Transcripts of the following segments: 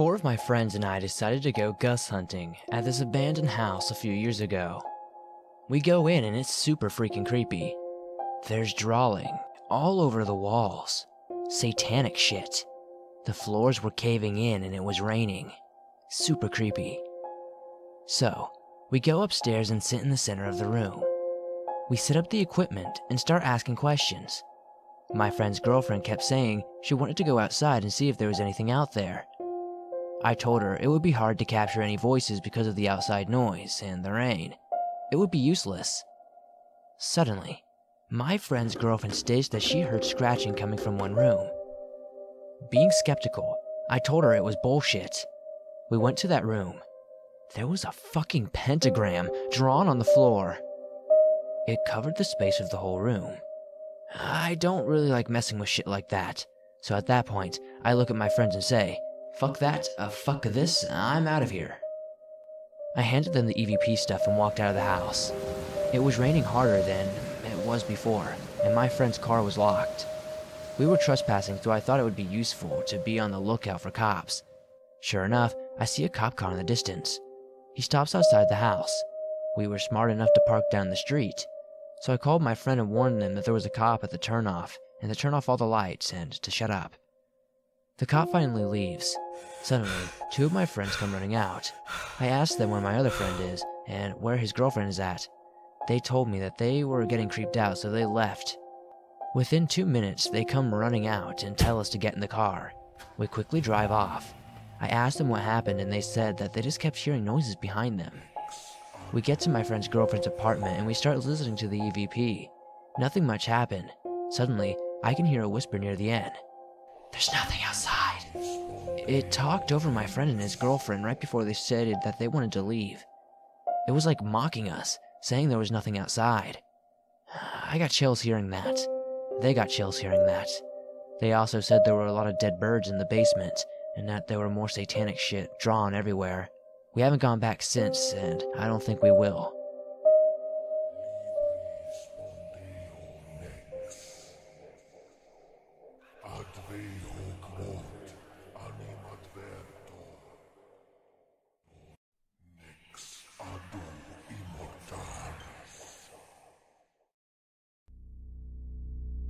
4 of my friends and I decided to go ghost hunting at this abandoned house a few years ago. We go in and it's super freaking creepy. There's drawing all over the walls. Satanic shit. The floors were caving in and it was raining. Super creepy. So, we go upstairs and sit in the center of the room. We set up the equipment and start asking questions. My friend's girlfriend kept saying she wanted to go outside and see if there was anything out there. I told her it would be hard to capture any voices because of the outside noise and the rain. It would be useless. Suddenly, my friend's girlfriend states that she heard scratching coming from one room. Being skeptical, I told her it was bullshit. We went to that room. There was a fucking pentagram drawn on the floor. It covered the space of the whole room. I don't really like messing with shit like that, so at that point, I look at my friends and say, "Fuck that, fuck this, I'm out of here." I handed them the EVP stuff and walked out of the house. It was raining harder than it was before, and my friend's car was locked. We were trespassing, so I thought it would be useful to be on the lookout for cops. Sure enough, I see a cop car in the distance. He stops outside the house. We were smart enough to park down the street, so I called my friend and warned him that there was a cop at the turnoff, and to turn off all the lights and to shut up. The cop finally leaves. Suddenly, 2 of my friends come running out. I asked them where my other friend is and where his girlfriend is at. They told me that they were getting creeped out, so they left. Within 2 minutes, they come running out and tell us to get in the car. We quickly drive off. I asked them what happened and they said that they just kept hearing noises behind them. We get to my friend's girlfriend's apartment and we start listening to the EVP. Nothing much happened. Suddenly, I can hear a whisper near the end. "There's nothing outside." It talked over my friend and his girlfriend right before they stated that they wanted to leave. It was like mocking us, saying there was nothing outside. I got chills hearing that. They got chills hearing that. They also said there were a lot of dead birds in the basement, and that there were more satanic shit drawn everywhere. We haven't gone back since, and I don't think we will.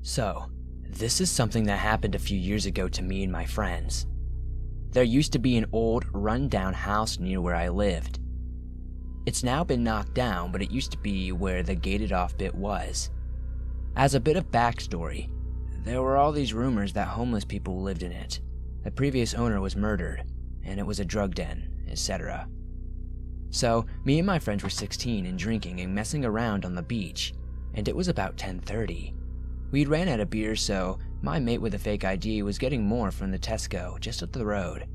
So, this is something that happened a few years ago to me and my friends. There used to be an old, run-down house near where I lived. It's now been knocked down, but it used to be where the gated-off bit was. As a bit of backstory, there were all these rumors that homeless people lived in it. The previous owner was murdered, and it was a drug den, etc. So, me and my friends were 16 and drinking and messing around on the beach, and it was about 10:30. We'd ran out of beer, so my mate with a fake ID was getting more from the Tesco just up the road.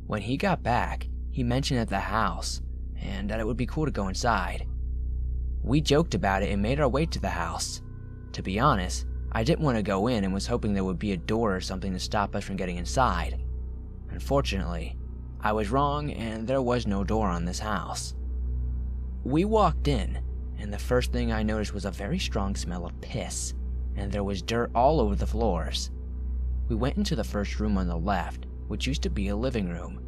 When he got back, he mentioned at the house, and that it would be cool to go inside. We joked about it and made our way to the house. To be honest, I didn't want to go in and was hoping there would be a door or something to stop us from getting inside. Unfortunately, I was wrong and there was no door on this house. We walked in, and the first thing I noticed was a very strong smell of piss, and there was dirt all over the floors. We went into the first room on the left, which used to be a living room.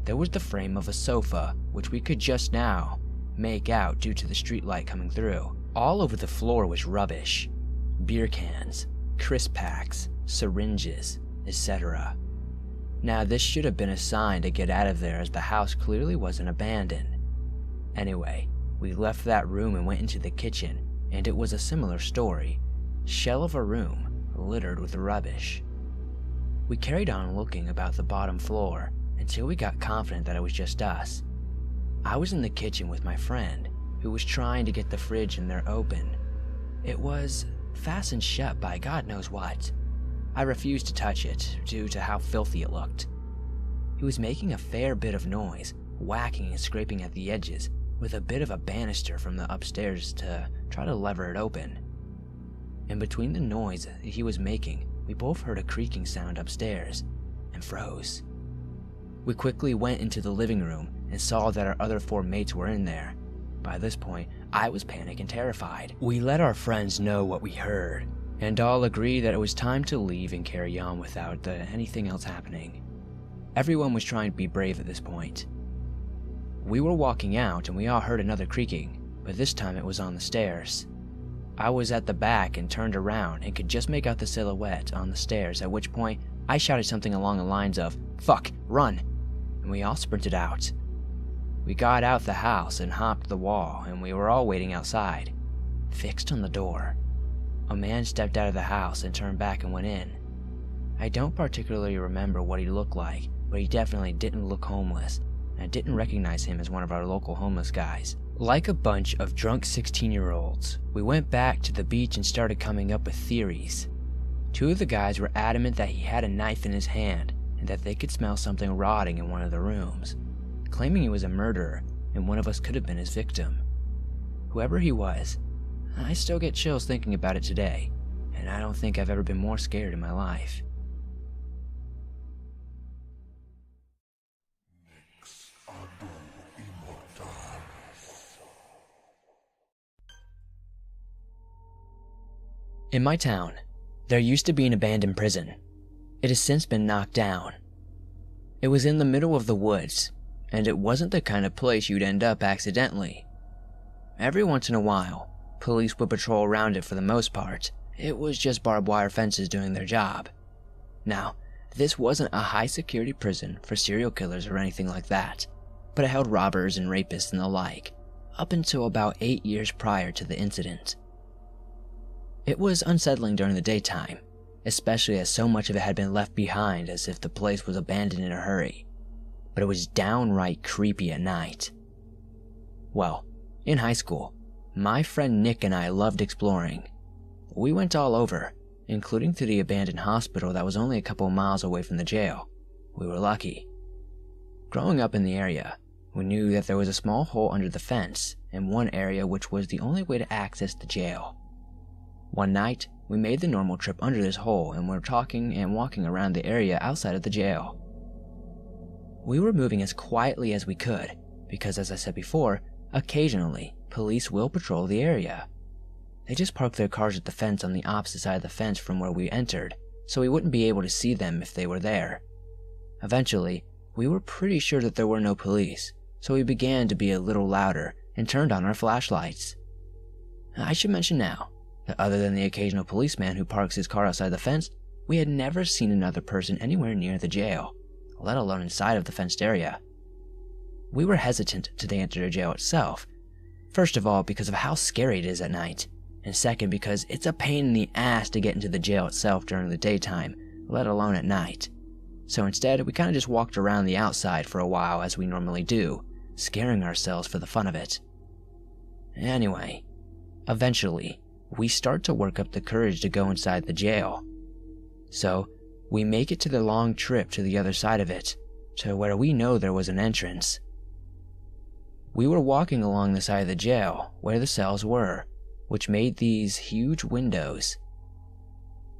There was the frame of a sofa, which we could just now make out due to the streetlight coming through. All over the floor was rubbish. Beer cans, crisp packs, syringes, etc. Now this should have been a sign to get out of there, as the house clearly wasn't abandoned. Anyway, we left that room and went into the kitchen, and it was a similar story. Shell of a room, littered with rubbish. We carried on looking about the bottom floor until we got confident that it was just us. I was in the kitchen with my friend, who was trying to get the fridge in there open. It was fastened shut by God knows what. I refused to touch it due to how filthy it looked. He was making a fair bit of noise, whacking and scraping at the edges with a bit of a banister from the upstairs to try to lever it open. In between the noise he was making, we both heard a creaking sound upstairs and froze. We quickly went into the living room and saw that our other 4 mates were in there. By this point, I was panicked and terrified. We let our friends know what we heard, and all agreed that it was time to leave and carry on without anything else happening. Everyone was trying to be brave at this point. We were walking out and we all heard another creaking, but this time it was on the stairs. I was at the back and turned around and could just make out the silhouette on the stairs, at which point I shouted something along the lines of, "Fuck, run!" and we all sprinted out. We got out the house and hopped the wall, and we were all waiting outside, fixed on the door. A man stepped out of the house and turned back and went in. I don't particularly remember what he looked like, but he definitely didn't look homeless, and I didn't recognize him as one of our local homeless guys. Like a bunch of drunk 16-year-olds, we went back to the beach and started coming up with theories. Two of the guys were adamant that he had a knife in his hand and that they could smell something rotting in one of the rooms, claiming he was a murderer and one of us could have been his victim. Whoever he was, I still get chills thinking about it today, and I don't think I've ever been more scared in my life. In my town, there used to be an abandoned prison. It has since been knocked down. It was in the middle of the woods, and it wasn't the kind of place you'd end up accidentally. Every once in a while, police would patrol around it. For the most part, it was just barbed wire fences doing their job. Now, this wasn't a high-security prison for serial killers or anything like that, but it held robbers and rapists and the like, up until about 8 years prior to the incident. It was unsettling during the daytime, especially as so much of it had been left behind as if the place was abandoned in a hurry, but it was downright creepy at night. Well, in high school, my friend Nick and I loved exploring. We went all over, including to the abandoned hospital that was only a couple miles away from the jail. We were lucky. Growing up in the area, we knew that there was a small hole under the fence in one area which was the only way to access the jail. One night, we made the normal trip under this hole and were talking and walking around the area outside of the jail. We were moving as quietly as we could because, as I said before, occasionally police will patrol the area. They just parked their cars at the fence on the opposite side of the fence from where we entered, so we wouldn't be able to see them if they were there. Eventually, we were pretty sure that there were no police, so we began to be a little louder and turned on our flashlights. I should mention now that other than the occasional policeman who parks his car outside the fence, we had never seen another person anywhere near the jail, let alone inside of the fenced area. We were hesitant to enter the jail itself, first of all because of how scary it is at night, and second because it's a pain in the ass to get into the jail itself during the daytime, let alone at night. So instead, we kind of just walked around the outside for a while as we normally do, scaring ourselves for the fun of it. Anyway, eventually, we start to work up the courage to go inside the jail. So, we make it to the long trip to the other side of it, to where we know there was an entrance. We were walking along the side of the jail where the cells were, which made these huge windows.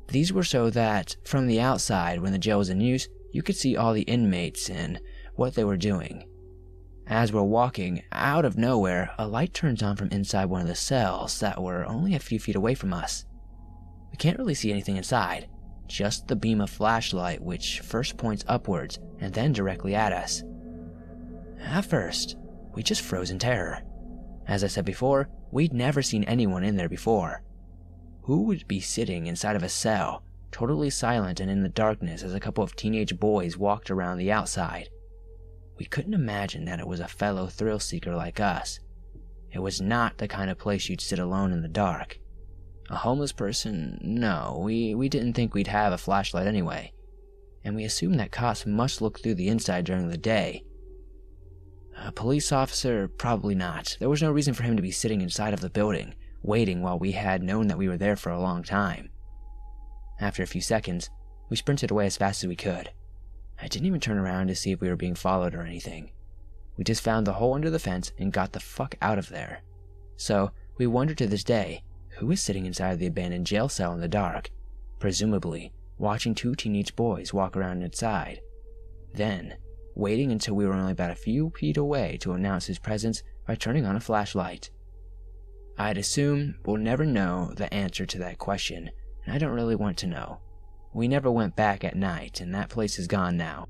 These were so that, from the outside when the jail was in use, you could see all the inmates and what they were doing. As we're walking, out of nowhere, a light turns on from inside one of the cells that were only a few feet away from us. We can't really see anything inside, just the beam of flashlight which first points upwards and then directly at us. At first, we just froze in terror. As I said before, we'd never seen anyone in there before. Who would be sitting inside of a cell, totally silent and in the darkness as a couple of teenage boys walked around the outside? We couldn't imagine that it was a fellow thrill seeker like us. It was not the kind of place you'd sit alone in the dark. A homeless person? No, we didn't think we'd have a flashlight anyway, and we assumed that cops must look through the inside during the day. A police officer? Probably not. There was no reason for him to be sitting inside of the building, waiting while we had known that we were there for a long time. After a few seconds, we sprinted away as fast as we could. I didn't even turn around to see if we were being followed or anything. We just found the hole under the fence and got the fuck out of there. So, we wonder to this day, who is sitting inside the abandoned jail cell in the dark, presumably watching two teenage boys walk around inside. Then, waiting until we were only about a few feet away to announce his presence by turning on a flashlight. I'd assume we'll never know the answer to that question, and I don't really want to know. We never went back at night, and that place is gone now.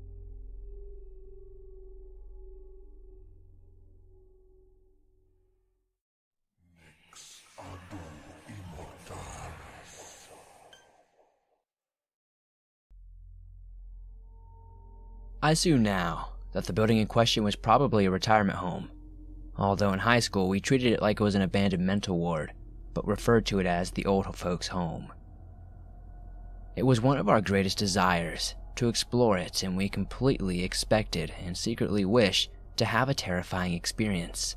I assume now that the building in question was probably a retirement home, although in high school we treated it like it was an abandoned mental ward, but referred to it as the old folks' home. It was one of our greatest desires to explore it, and we completely expected and secretly wished to have a terrifying experience.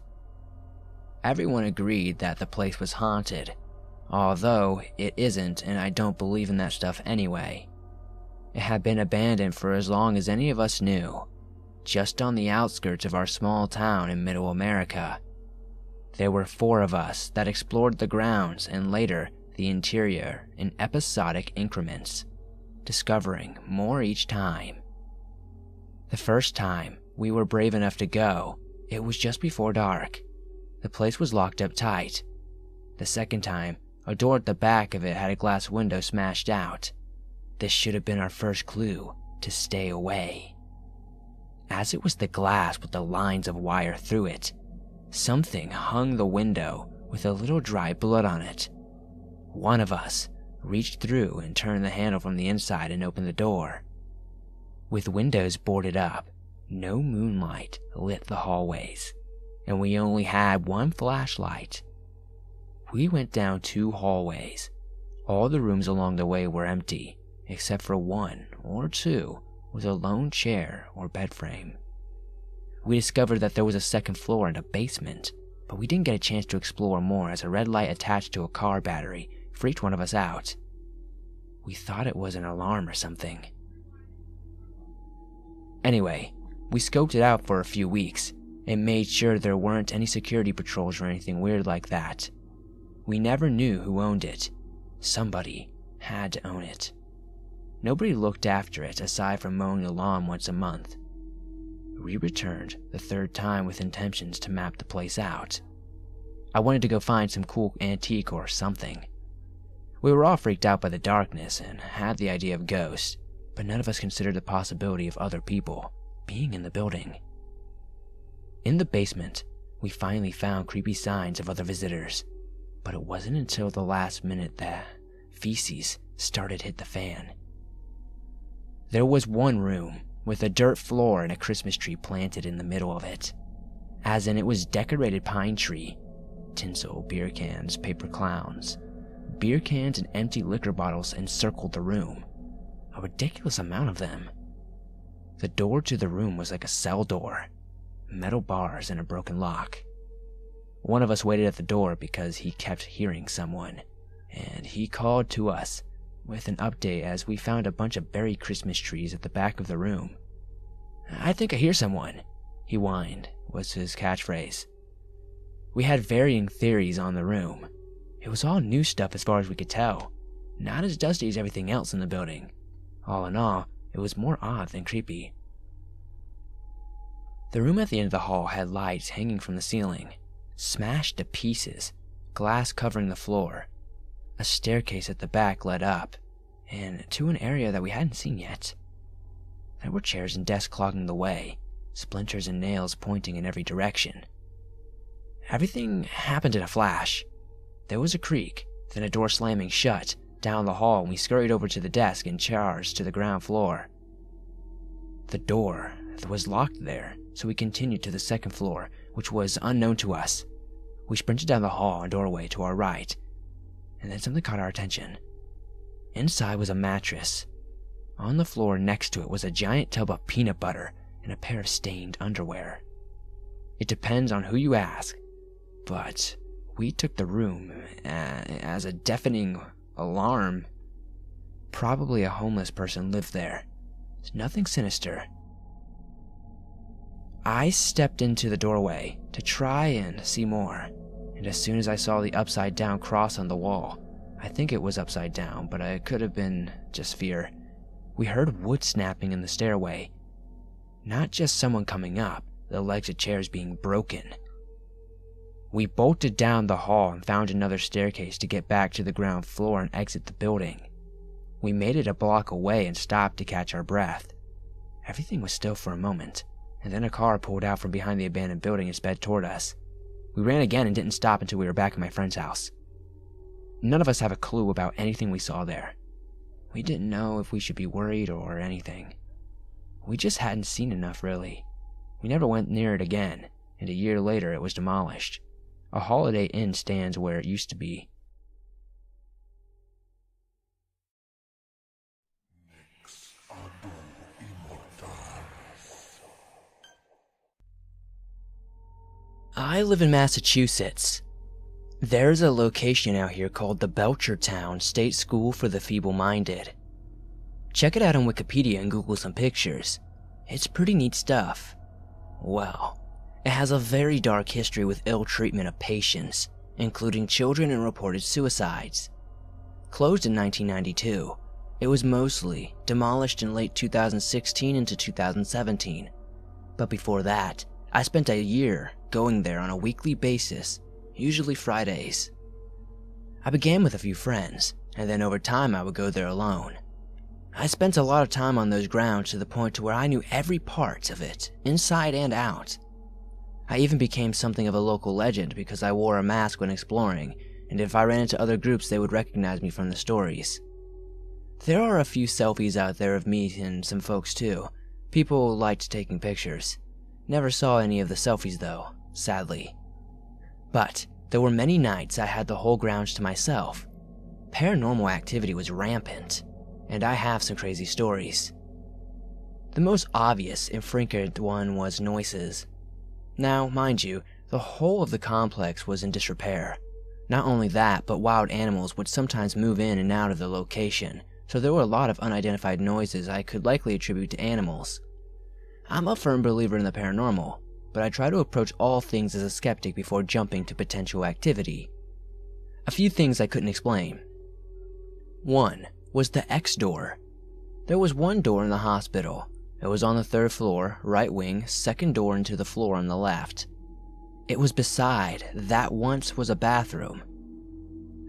Everyone agreed that the place was haunted, although it isn't, and I don't believe in that stuff anyway. It had been abandoned for as long as any of us knew, just on the outskirts of our small town in Middle America. There were 4 of us that explored the grounds and later the interior in episodic increments, discovering more each time. The first time we were brave enough to go, it was just before dark. The place was locked up tight. The second time, a door at the back of it had a glass window smashed out. This should have been our first clue to stay away. As it was the glass with the lines of wire through it, something hung the window with a little dry blood on it. One of us reached through and turned the handle from the inside and opened the door. With windows boarded up, no moonlight lit the hallways, and we only had one flashlight. We went down 2 hallways. All the rooms along the way were empty, except for 1 or 2 with a lone chair or bed frame. We discovered that there was a second floor and a basement, but we didn't get a chance to explore more as a red light attached to a car battery freaked one of us out. We thought it was an alarm or something. Anyway, we scoped it out for a few weeks and made sure there weren't any security patrols or anything weird like that. We never knew who owned it. Somebody had to own it. Nobody looked after it aside from mowing the lawn once a month. We returned the 3rd time with intentions to map the place out. I wanted to go find some cool antique or something. We were all freaked out by the darkness and had the idea of ghosts, but none of us considered the possibility of other people being in the building. In the basement, we finally found creepy signs of other visitors, but it wasn't until the last minute that feces started to hit the fan. There was one room with a dirt floor and a Christmas tree planted in the middle of it, as in it was decorated pine tree, tinsel, beer cans, paper clowns. Beer cans and empty liquor bottles encircled the room, a ridiculous amount of them. The door to the room was like a cell door, metal bars and a broken lock. One of us waited at the door because he kept hearing someone, and he called to us with an update as we found a bunch of buried Christmas trees at the back of the room. "I think I hear someone," he whined, was his catchphrase. We had varying theories on the room. It was all new stuff as far as we could tell, not as dusty as everything else in the building. All in all, it was more odd than creepy. The room at the end of the hall had lights hanging from the ceiling, smashed to pieces, glass covering the floor. A staircase at the back led up, and to an area that we hadn't seen yet. There were chairs and desks clogging the way, splinters and nails pointing in every direction. Everything happened in a flash. There was a creak, then a door slamming shut down the hall, and we scurried over to the desk and chairs to the ground floor. The door was locked there, so we continued to the second floor, which was unknown to us. We sprinted down the hall and doorway to our right, and then something caught our attention. Inside was a mattress. On the floor next to it was a giant tub of peanut butter and a pair of stained underwear. It depends on who you ask, but we took the room as a deafening alarm. Probably a homeless person lived there. Nothing sinister. I stepped into the doorway to try and see more, and as soon as I saw the upside down cross on the wall, I think it was upside down, but it could have been just fear, we heard wood snapping in the stairway. Not just someone coming up, the legs of chairs being broken. We bolted down the hall and found another staircase to get back to the ground floor and exit the building. We made it a block away and stopped to catch our breath. Everything was still for a moment, and then a car pulled out from behind the abandoned building and sped toward us. We ran again and didn't stop until we were back at my friend's house. None of us have a clue about anything we saw there. We didn't know if we should be worried or anything. We just hadn't seen enough, really. We never went near it again, and a year later it was demolished. A Holiday Inn stands where it used to be. I live in Massachusetts. There's a location out here called the Belchertown State School for the Feeble-Minded. Check it out on Wikipedia and Google some pictures. It's pretty neat stuff. Well, it has a very dark history with ill treatment of patients, including children and reported suicides. Closed in 1992, it was mostly demolished in late 2016 into 2017. But before that, I spent a year going there on a weekly basis, usually Fridays. I began with a few friends, and then over time I would go there alone. I spent a lot of time on those grounds to the point to where I knew every part of it, inside and out. I even became something of a local legend because I wore a mask when exploring, and if I ran into other groups they would recognize me from the stories. There are a few selfies out there of me and some folks too. People liked taking pictures. Never saw any of the selfies though, sadly. But there were many nights I had the whole grounds to myself. Paranormal activity was rampant, and I have some crazy stories. The most obvious and frequent one was noises. Now, mind you, the whole of the complex was in disrepair. Not only that, but wild animals would sometimes move in and out of the location, so there were a lot of unidentified noises I could likely attribute to animals. I'm a firm believer in the paranormal, but I try to approach all things as a skeptic before jumping to potential activity. A few things I couldn't explain. One was the X door. There was one door in the hospital. It was on the 3rd floor, right wing, second door into the floor on the left. It was beside that once was a bathroom.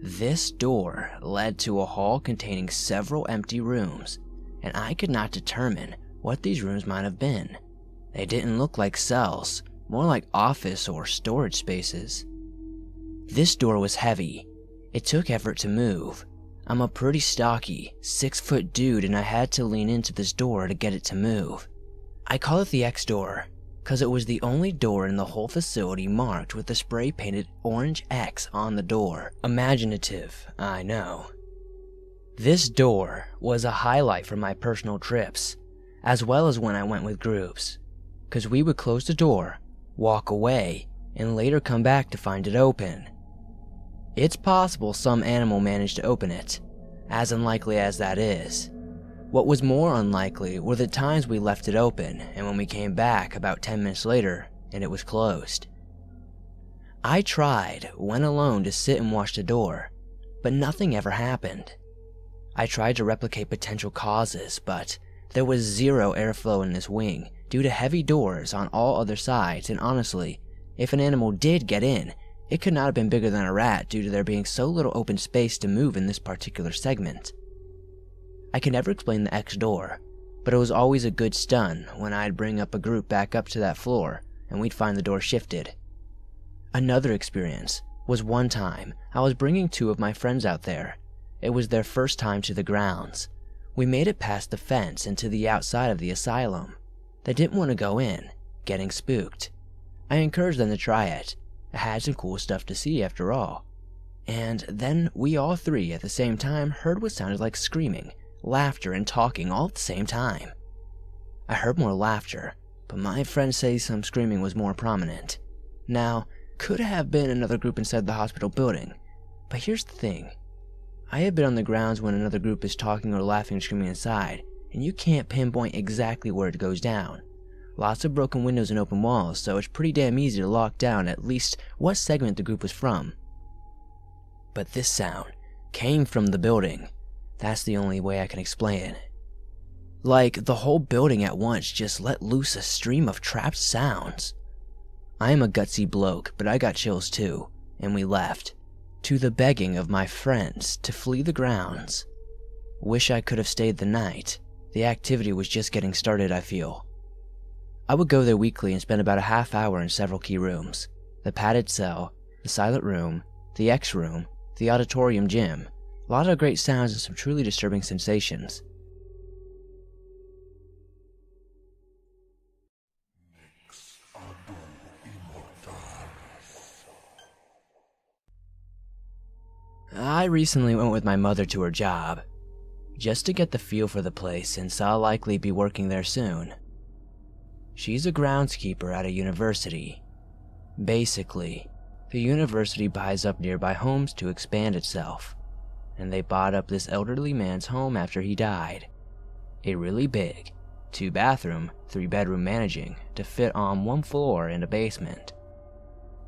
This door led to a hall containing several empty rooms, and I could not determine what these rooms might have been. They didn't look like cells, more like office or storage spaces. This door was heavy. It took effort to move. I'm a pretty stocky, 6-foot dude and I had to lean into this door to get it to move. I call it the X door, cause it was the only door in the whole facility marked with a spray painted orange X on the door. Imaginative, I know. This door was a highlight for my personal trips, as well as when I went with groups, cause we would close the door, walk away, and later come back to find it open. It's possible some animal managed to open it, as unlikely as that is. What was more unlikely were the times we left it open, and when we came back about 10 minutes later, and it was closed. I tried, when alone, to sit and watch the door, but nothing ever happened. I tried to replicate potential causes, but there was zero airflow in this wing due to heavy doors on all other sides, and honestly, if an animal did get in, it could not have been bigger than a rat due to there being so little open space to move in this particular segment. I can never explain the X door, but it was always a good stun when I'd bring up a group back up to that floor and we'd find the door shifted. Another experience was one time I was bringing 2 of my friends out there. It was their first time to the grounds. We made it past the fence and to the outside of the asylum. They didn't want to go in, getting spooked. I encouraged them to try it. It had some cool stuff to see after all. And then we all 3 at the same time heard what sounded like screaming, laughter, and talking all at the same time. I heard more laughter, but my friends say some screaming was more prominent. Now, could have been another group inside the hospital building, but here's the thing. I have been on the grounds when another group is talking or laughing and screaming inside, and you can't pinpoint exactly where it goes down. Lots of broken windows and open walls, so it's pretty damn easy to lock down at least what segment the group was from. But this sound came from the building. That's the only way I can explain it. Like the whole building at once just let loose a stream of trapped sounds. I am a gutsy bloke, but I got chills too, and we left, to the begging of my friends to flee the grounds. Wish I could have stayed the night. The activity was just getting started, I feel. I would go there weekly and spend about a half hour in several key rooms. The padded cell, the silent room, the X room, the auditorium gym. A lot of great sounds and some truly disturbing sensations. I recently went with my mother to her job, just to get the feel for the place since I'll likely be working there soon. She's a groundskeeper at a university. Basically, the university buys up nearby homes to expand itself, and they bought up this elderly man's home after he died. A really big, 2-bathroom, 3-bedroom managing to fit on 1 floor and a basement.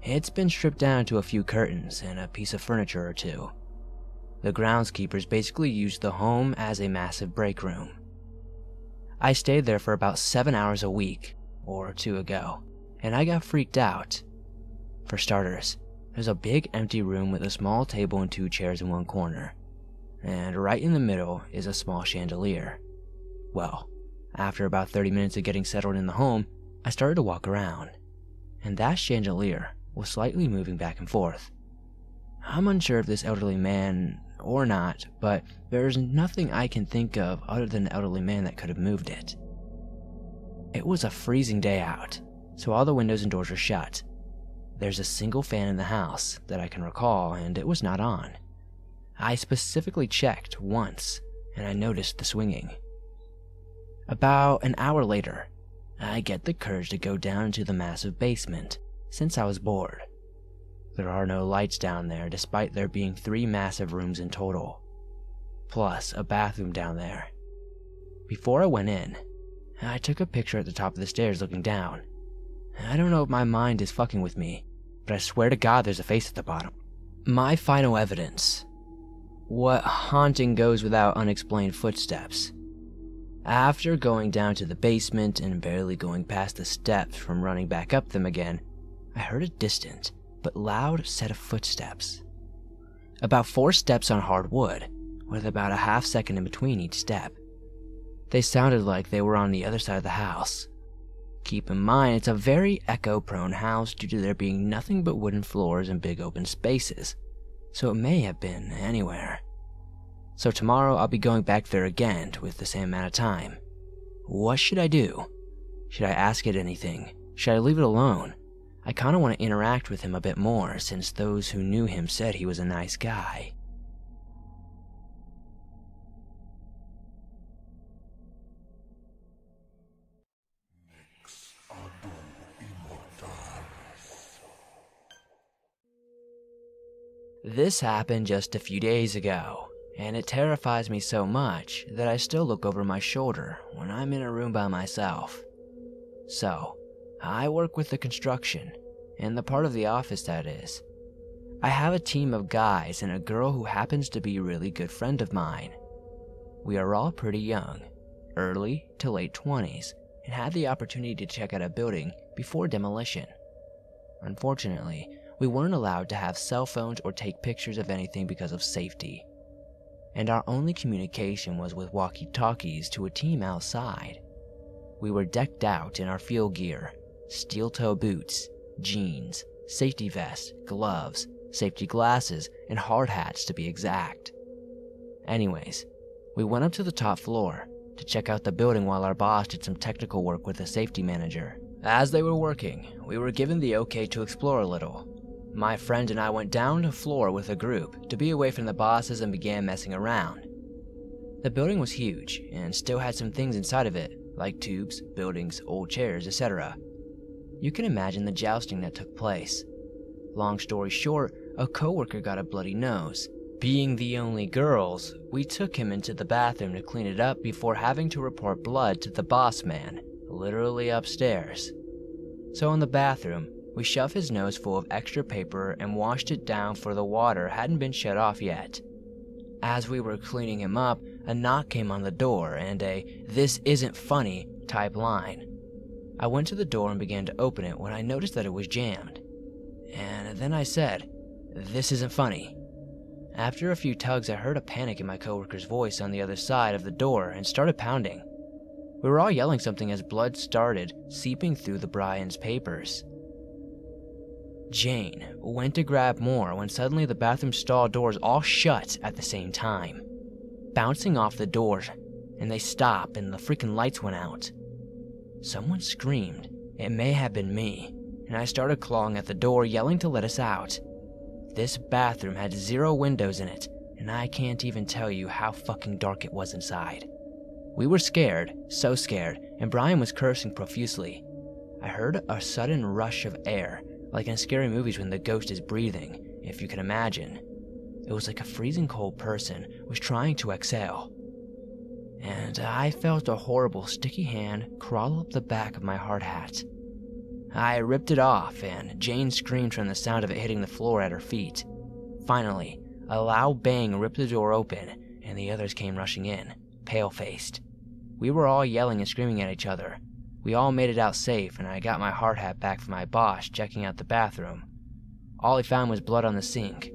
It's been stripped down to a few curtains and a piece of furniture or two. The groundskeepers basically used the home as a massive break room. I stayed there for about 7 hours a week, or 2 ago, and I got freaked out. For starters, there's a big empty room with a small table and 2 chairs in one corner, and right in the middle is a small chandelier. Well, after about 30 minutes of getting settled in the home, I started to walk around, and that chandelier was slightly moving back and forth. I'm unsure if this elderly man or not, but there's nothing I can think of other than the elderly man that could have moved it. It was a freezing day out, so all the windows and doors were shut. There's a single fan in the house that I can recall, and it was not on. I specifically checked once, and I noticed the swinging. About an hour later, I get the courage to go down into the massive basement, since I was bored. There are no lights down there despite there being 3 massive rooms in total, plus a bathroom down there. Before I went in, I took a picture at the top of the stairs looking down. I don't know if my mind is fucking with me, but I swear to God there's a face at the bottom. My final evidence. What haunting goes without unexplained footsteps? After going down to the basement and barely going past the steps from running back up them again, I heard a distant but loud set of footsteps. About 4 steps on hard wood, with about a half second in between each step. They sounded like they were on the other side of the house. Keep in mind, it's a very echo-prone house due to there being nothing but wooden floors and big open spaces, so it may have been anywhere. So tomorrow I'll be going back there again with the same amount of time. What should I do? Should I ask it anything? Should I leave it alone? I kinda want to interact with him a bit more since those who knew him said he was a nice guy. This happened just a few days ago, and it terrifies me so much that I still look over my shoulder when I'm in a room by myself. So, I work with the construction, in the part of the office that is. I have a team of guys and a girl who happens to be a really good friend of mine. We are all pretty young, early to late 20s, and had the opportunity to check out a building before demolition. Unfortunately, we weren't allowed to have cell phones or take pictures of anything because of safety, and our only communication was with walkie-talkies to a team outside. We were decked out in our field gear, steel-toe boots, jeans, safety vests, gloves, safety glasses, and hard hats to be exact. Anyways, we went up to the top floor to check out the building while our boss did some technical work with the safety manager. As they were working, we were given the okay to explore a little. My friend and I went down to the floor with a group to be away from the bosses and began messing around. The building was huge and still had some things inside of it, like tubes, buildings, old chairs, etc. You can imagine the jousting that took place. Long story short, a coworker got a bloody nose. Being the only girls, we took him into the bathroom to clean it up before having to report blood to the boss man, literally upstairs. So in the bathroom, we shoved his nose full of extra paper and washed it down for the water hadn't been shut off yet. As we were cleaning him up, a knock came on the door and a "this isn't funny" type line. I went to the door and began to open it when I noticed that it was jammed. And then I said, "This isn't funny." After a few tugs, I heard a panic in my coworker's voice on the other side of the door and started pounding. We were all yelling something as blood started seeping through the Brian's papers. Jane went to grab more when suddenly the bathroom stall doors all shut at the same time, bouncing off the doors, and they stopped and the freaking lights went out. Someone screamed. It may have been me, and I started clawing at the door, yelling to let us out. This bathroom had 0 windows in it, and I can't even tell you how fucking dark it was inside. We were scared, so scared, and Brian was cursing profusely. I heard a sudden rush of air, like in scary movies when the ghost is breathing, if you can imagine. It was like a freezing cold person was trying to exhale. And I felt a horrible sticky hand crawl up the back of my hard hat. I ripped it off, and Jane screamed from the sound of it hitting the floor at her feet. Finally, a loud bang ripped the door open, and the others came rushing in, pale-faced. We were all yelling and screaming at each other. We all made it out safe, and I got my hard hat back from my boss checking out the bathroom. All he found was blood on the sink.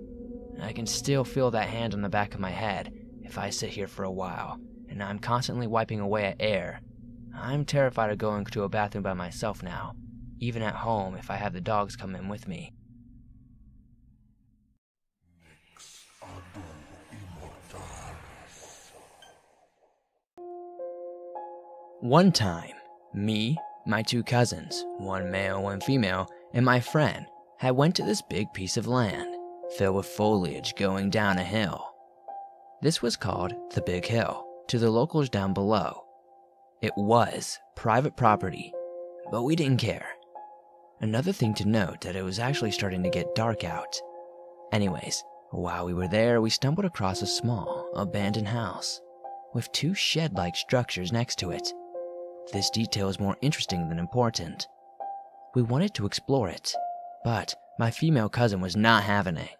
I can still feel that hand on the back of my head if I sit here for a while, and I'm constantly wiping away at air. I'm terrified of going to a bathroom by myself now, even at home if I have the dogs come in with me. One time, me, my 2 cousins, one male, one female, and my friend had went to this big piece of land, filled with foliage going down a hill. This was called the Big Hill to the locals down below. It was private property, but we didn't care. Another thing to note that it was actually starting to get dark out. Anyways, while we were there, we stumbled across a small, abandoned house with 2 shed-like structures next to it. This detail is more interesting than important. We wanted to explore it, but my female cousin was not having it.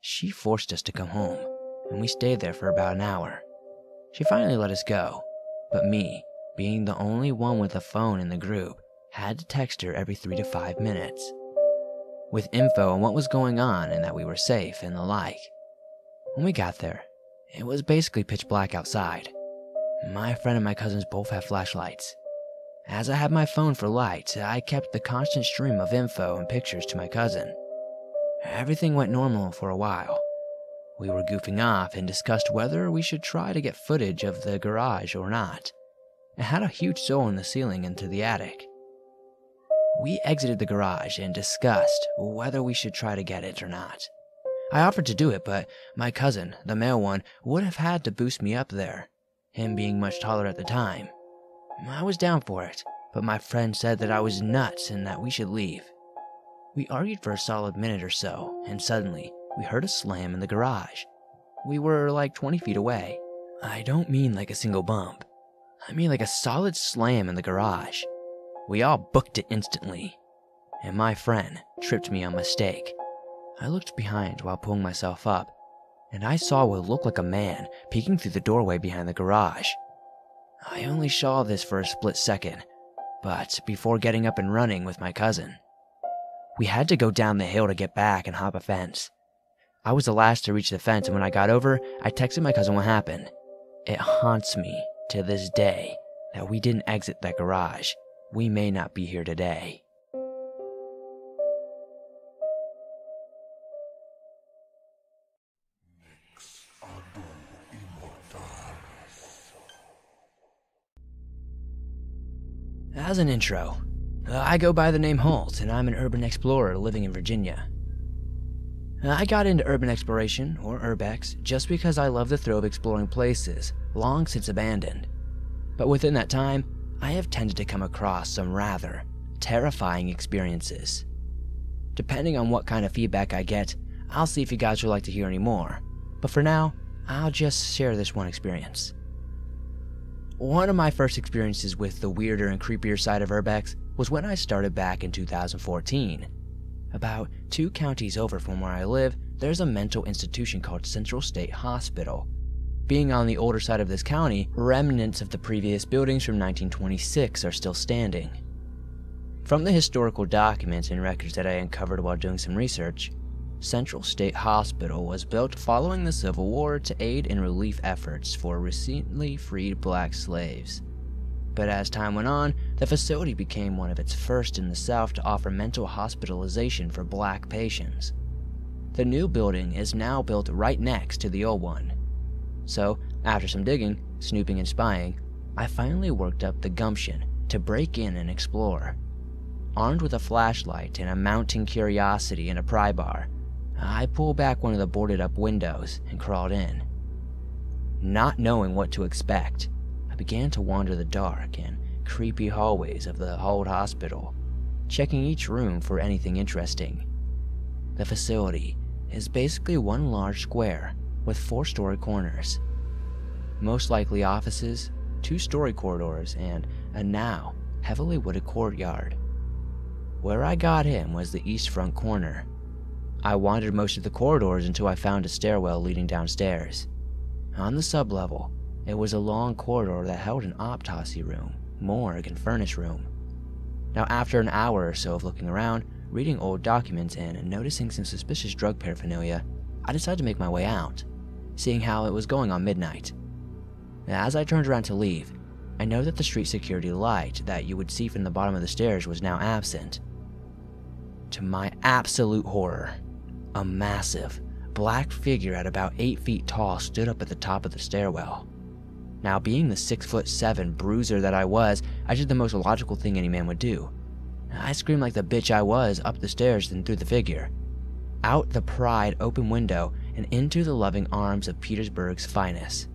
She forced us to come home, and we stayed there for about an hour. She finally let us go, but me, being the only one with a phone in the group, had to text her every 3 to 5 minutes, with info on what was going on and that we were safe and the like. When we got there, it was basically pitch black outside. My friend and my cousins both had flashlights. As I had my phone for light, I kept the constant stream of info and pictures to my cousin. Everything went normal for a while. We were goofing off and discussed whether we should try to get footage of the garage or not. It had a huge hole in the ceiling into the attic. We exited the garage and discussed whether we should try to get it or not. I offered to do it, but my cousin, the male one, would have had to boost me up there, him being much taller at the time. I was down for it, but my friend said that I was nuts and that we should leave. We argued for a solid minute or so, and suddenly, we heard a slam in the garage. We were like 20 feet away. I don't mean like a single bump. I mean like a solid slam in the garage. We all booked it instantly, and my friend tripped me on mistake. I looked behind while pulling myself up, and I saw what looked like a man peeking through the doorway behind the garage. I only saw this for a split second, but before getting up and running with my cousin. We had to go down the hill to get back and hop a fence. I was the last to reach the fence, and when I got over, I texted my cousin what happened. It haunts me to this day that we didn't exit that garage. We may not be here today. As an intro, I go by the name Holt, and I'm an urban explorer living in Virginia. I got into urban exploration, or urbex, just because I love the thrill of exploring places long since abandoned. But within that time, I have tended to come across some rather terrifying experiences. Depending on what kind of feedback I get, I'll see if you guys would like to hear any more. But for now, I'll just share this one experience. One of my first experiences with the weirder and creepier side of urbex was when I started back in 2014. About 2 counties over from where I live, there's a mental institution called Central State Hospital. Being on the older side of this county, remnants of the previous buildings from 1926 are still standing. From the historical documents and records that I uncovered while doing some research, Central State Hospital was built following the Civil War to aid in relief efforts for recently freed black slaves. But as time went on, the facility became one of its first in the South to offer mental hospitalization for black patients. The new building is now built right next to the old one. So, after some digging, snooping and spying, I finally worked up the gumption to break in and explore. Armed with a flashlight and a mounting curiosity and a pry bar, I pulled back one of the boarded up windows and crawled in. Not knowing what to expect, I began to wander the dark and creepy hallways of the old hospital, checking each room for anything interesting. The facility is basically one large square with 4-story corners. Most likely offices, 2-story corridors, and a now heavily wooded courtyard. Where I got in was the east front corner. I wandered most of the corridors until I found a stairwell leading downstairs. On the sublevel, it was a long corridor that held an autopsy room, morgue, and furnace room. Now, after an hour or so of looking around, reading old documents, and noticing some suspicious drug paraphernalia, I decided to make my way out, seeing how it was going on midnight. As I turned around to leave, I noted that the street security light that you would see from the bottom of the stairs was now absent. To my absolute horror, a massive, black figure at about 8 feet tall stood up at the top of the stairwell. Now, being the 6'7" bruiser that I was, I did the most logical thing any man would do. I screamed like the bitch I was up the stairs and through the figure, out the pried open window and into the loving arms of Petersburg's finest.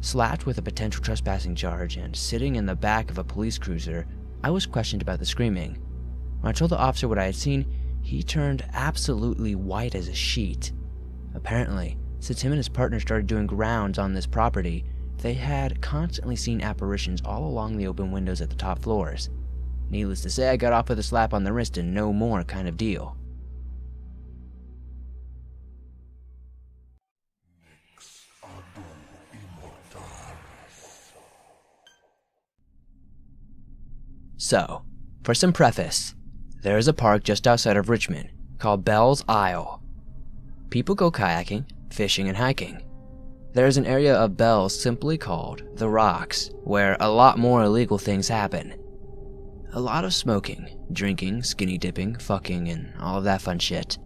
Slapped with a potential trespassing charge and sitting in the back of a police cruiser, I was questioned about the screaming. When I told the officer what I had seen, he turned absolutely white as a sheet. Apparently, since him and his partner started doing rounds on this property, they had constantly seen apparitions all along the open windows at the top floors. Needless to say, I got off with a slap on the wrist and no more kind of deal. So, for some preface, there is a park just outside of Richmond called Bell's Isle. People go kayaking, fishing, and hiking. There is an area of Bell's simply called The Rocks, where a lot more illegal things happen. A lot of smoking, drinking, skinny dipping, fucking, and all of that fun shit.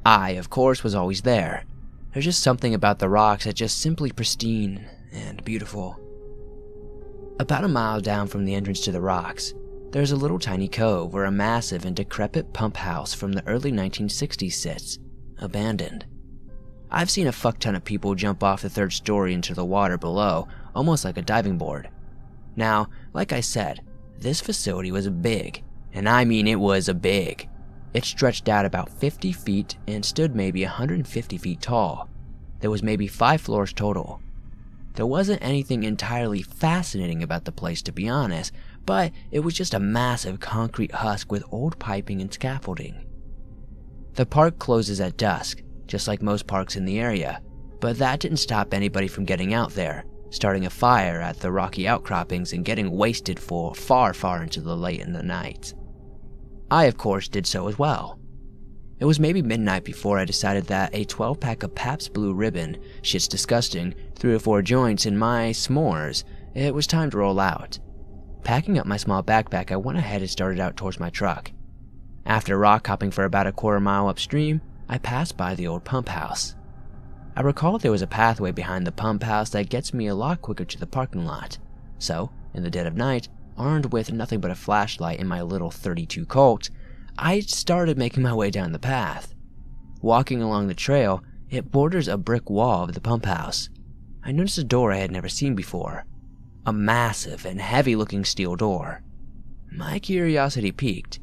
I, of course, was always there. There's just something about the rocks that's just simply pristine and beautiful. About a mile down from the entrance to the rocks, there's a little tiny cove where a massive and decrepit pump house from the early 1960s sits, abandoned. I've seen a fuck ton of people jump off the 3rd story into the water below, almost like a diving board. Now, like I said, this facility was big, and I mean it was big. It stretched out about 50 feet and stood maybe 150 feet tall. There was maybe 5 floors total. There wasn't anything entirely fascinating about the place, to be honest, but it was just a massive concrete husk with old piping and scaffolding. The park closes at dusk, just like most parks in the area, but that didn't stop anybody from getting out there, starting a fire at the rocky outcroppings and getting wasted for far, far into the late in the night. I, of course, did so as well. It was maybe midnight before I decided that a 12-pack of Pabst Blue Ribbon, shit's disgusting, 3 or 4 joints, and my s'mores, it was time to roll out. Packing up my small backpack, I went ahead and started out towards my truck. After rock hopping for about a quarter mile upstream, I passed by the old pump house. I recall there was a pathway behind the pump house that gets me a lot quicker to the parking lot. So, in the dead of night, armed with nothing but a flashlight and my little .32 Colt, I started making my way down the path. Walking along the trail, it borders a brick wall of the pump house. I noticed a door I had never seen before. A massive and heavy-looking steel door. My curiosity piqued.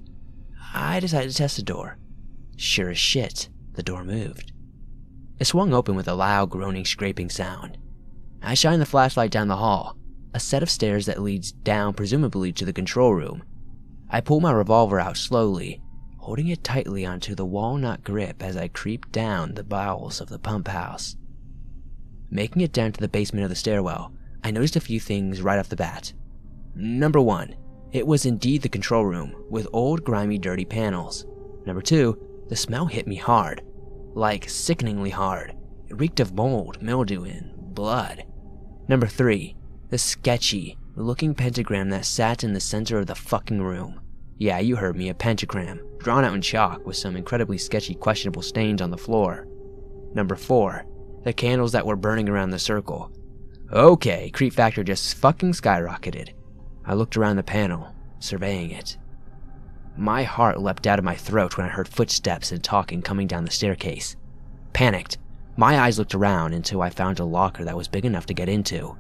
I decided to test the door. Sure as shit, the door moved. It swung open with a loud groaning, scraping sound. I shine the flashlight down the hall, a set of stairs that leads down presumably to the control room. I pull my revolver out slowly, holding it tightly onto the walnut grip as I creep down the bowels of the pump house. Making it down to the basement of the stairwell, I noticed a few things right off the bat. Number 1, it was indeed the control room, with old, grimy, dirty panels. Number 2, the smell hit me hard. Like sickeningly hard. It reeked of mold, mildew, and blood. Number 3, the sketchy looking pentagram that sat in the center of the fucking room. Yeah, you heard me, a pentagram, drawn out in chalk with some incredibly sketchy, questionable stains on the floor. Number 4, the candles that were burning around the circle. Okay, creep factor just fucking skyrocketed. I looked around the panel, surveying it. My heart leapt out of my throat when I heard footsteps and talking coming down the staircase. Panicked, my eyes looked around until I found a locker that was big enough to get into.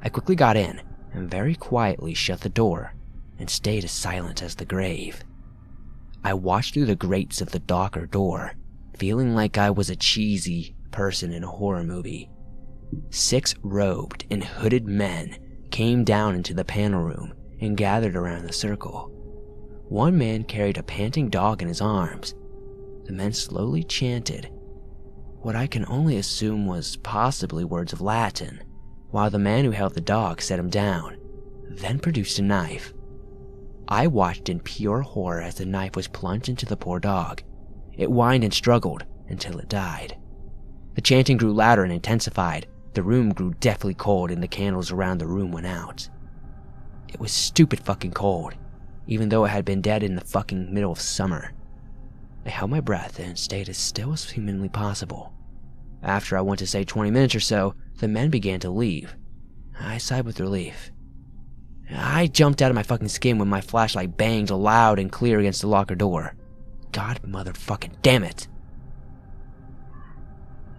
I quickly got in and very quietly shut the door and stayed as silent as the grave. I watched through the grates of the locker door, feeling like I was a cheesy person in a horror movie. 6 robed and hooded men came down into the panel room and gathered around the circle. One man carried a panting dog in his arms. The men slowly chanted what I can only assume was possibly words of Latin, while the man who held the dog set him down, then produced a knife. I watched in pure horror as the knife was plunged into the poor dog. It whined and struggled until it died. The chanting grew louder and intensified. The room grew deathly cold and the candles around the room went out. It was stupid fucking cold, even though it had been dead in the fucking middle of summer. I held my breath and stayed as still as humanly possible. After I went to say 20 minutes or so, the men began to leave. I sighed with relief. I jumped out of my fucking skin when my flashlight banged loud and clear against the locker door. God motherfucking damn it.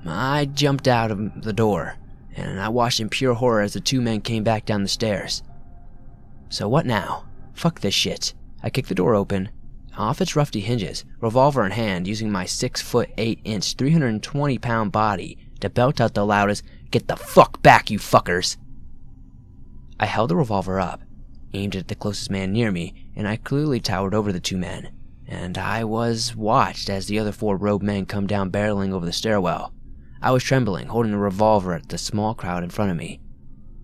I jumped out of the door, and I watched in pure horror as the 2 men came back down the stairs. So what now? Fuck this shit. I kicked the door open, off its rusty hinges, revolver in hand, using my 6'8" 320-pound body to belt out the loudest, "Get the fuck back, you fuckers!" I held the revolver up, aimed it at the closest man near me, and I clearly towered over the 2 men, and I was watched as the other 4 robed men come down barreling over the stairwell. I was trembling, holding the revolver at the small crowd in front of me.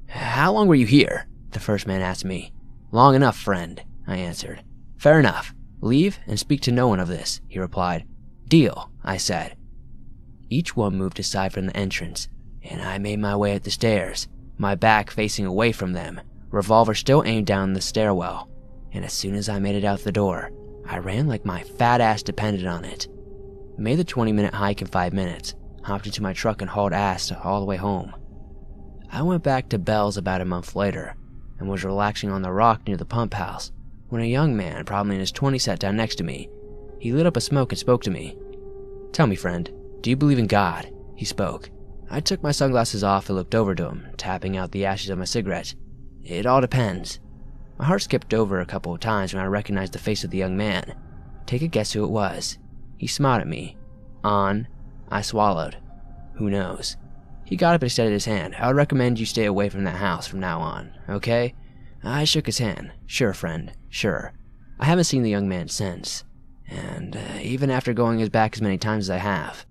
"How long were you here?" the first man asked me. "Long enough, friend," I answered. "Fair enough. Leave and speak to no one of this," he replied. "Deal," I said. Each one moved aside from the entrance, and I made my way up the stairs, my back facing away from them, revolver still aimed down the stairwell, and as soon as I made it out the door, I ran like my fat ass depended on it. Made the 20-minute hike in 5 minutes, hopped into my truck and hauled ass all the way home. I went back to Bell's about a month later, and was relaxing on the rock near the pump house, when a young man, probably in his 20s, sat down next to me. He lit up a smoke and spoke to me. "Tell me, friend, do you believe in God?" he spoke. I took my sunglasses off and looked over to him, tapping out the ashes of my cigarette. "It all depends." My heart skipped over a couple of times when I recognized the face of the young man. Take a guess who it was. He smiled at me. I swallowed. Who knows? He got up and extended his hand. "I would recommend you stay away from that house from now on, okay?" I shook his hand. "Sure, friend, sure." I haven't seen the young man since, and even after going back as many times as I have,